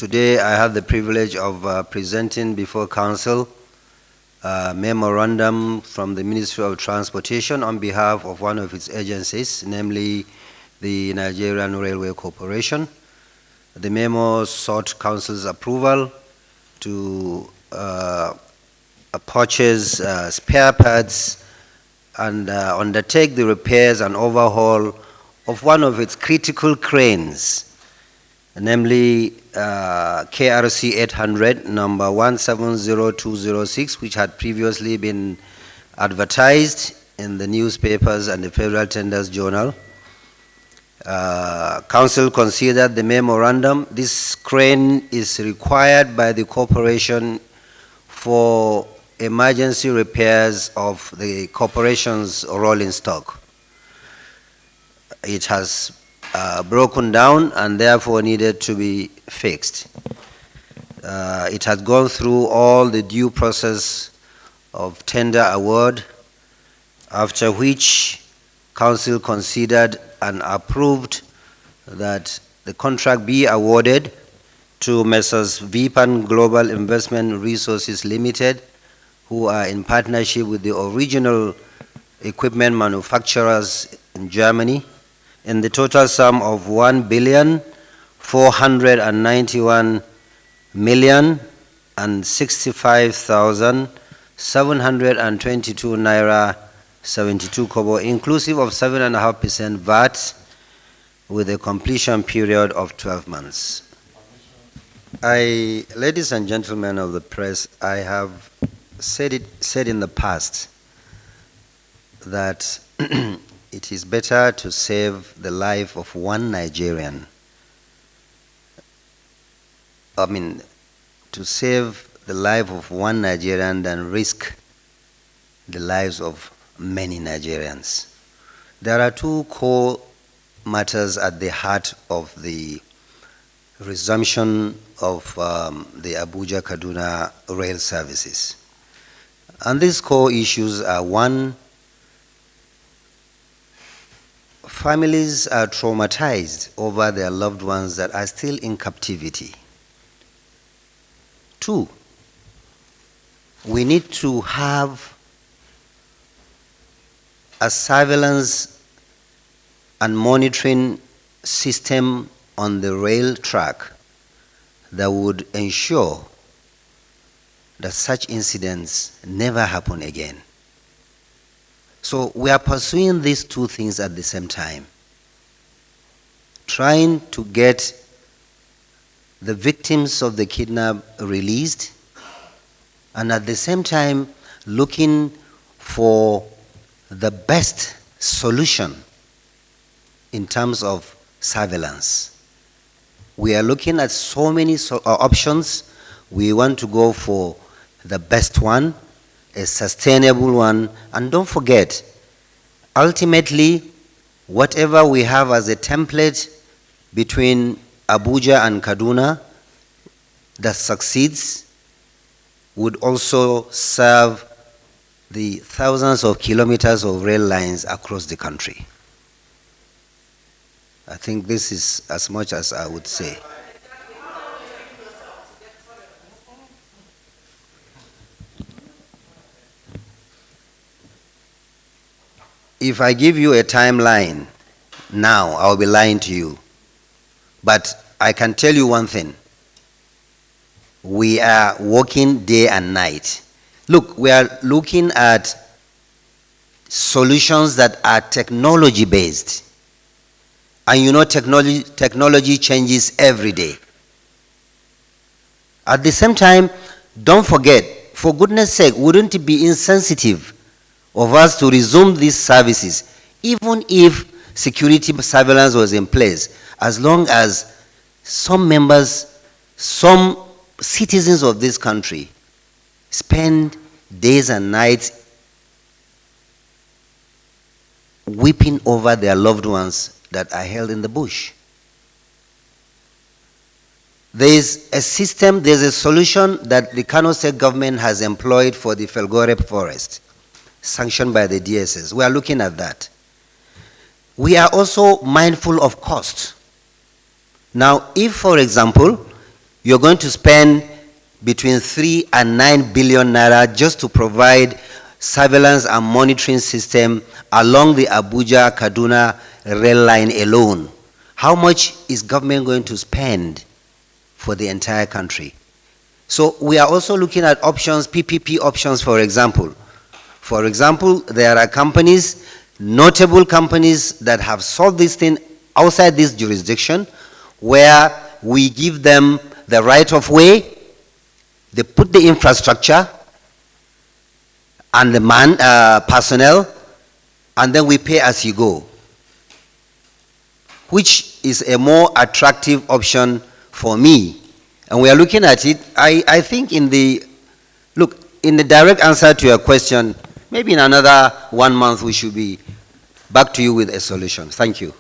Today I have the privilege of presenting before Council a memorandum from the Ministry of Transportation on behalf of one of its agencies, namely the Nigerian Railway Corporation. The memo sought Council's approval to purchase spare parts and undertake the repairs and overhaul of one of its critical cranes, namely KRC 800 number 170206, which had previously been advertised in the newspapers and the Federal Tenders Journal. Council considered the memorandum. This crane is required by the corporation for emergency repairs of the corporation's rolling stock. It has broken down and therefore needed to be fixed. It has gone through all the due process of tender award, after which Council considered and approved that the contract be awarded to Messrs. VPAN Global Investment Resources Limited, who are in partnership with the original equipment manufacturers in Germany, in the total sum of 1,491,065,722 naira 72 kobo, inclusive of 7.5% VAT, with a completion period of 12 months. Ladies and gentlemen of the press, I have said in the past that it is better to save the life of one Nigerian. To save the life of one Nigerian than risk the lives of many Nigerians. There are two core matters at the heart of the resumption of the Abuja-Kaduna rail services. And these core issues are: one, families are traumatized over their loved ones that are still in captivity. Two, we need to have a surveillance and monitoring system on the rail track that would ensure that such incidents never happen again. So we are pursuing these two things at the same time, trying to get the victims of the kidnap released, and at the same time looking for the best solution in terms of surveillance. We are looking at so many options. We want to go for the best one, a sustainable one, and don't forget, ultimately, whatever we have as a template between Abuja and Kaduna that succeeds would also serve the thousands of kilometers of rail lines across the country. I think this is as much as I would say. If I give you a timeline now, I'll be lying to you. But I can tell you one thing. We are working day and night. Look, we are looking at solutions that are technology-based. And you know, technology changes every day. At the same time, don't forget, for goodness sake, wouldn't it be insensitive of us to resume these services, even if security surveillance was in place, as long as some members, some citizens of this country spend days and nights weeping over their loved ones that are held in the bush. There is a system, there's a solution that the Kano State government has employed for the Felgore forest, sanctioned by the DSS. We are looking at that. We are also mindful of cost. Now, if, for example, you're going to spend between 3 and 9 billion naira just to provide surveillance and monitoring system along the Abuja-Kaduna rail line alone. How much is government going to spend for the entire country? So we are also looking at options, PPP options, for example. For example, there are companies, notable companies that have solved this thing outside this jurisdiction, where we give them the right of way, they put the infrastructure and the personnel, and then we pay as you go, which is a more attractive option for me. And we are looking at it. I think in the direct answer to your question, maybe in another 1 month we should be back to you with a solution. Thank you.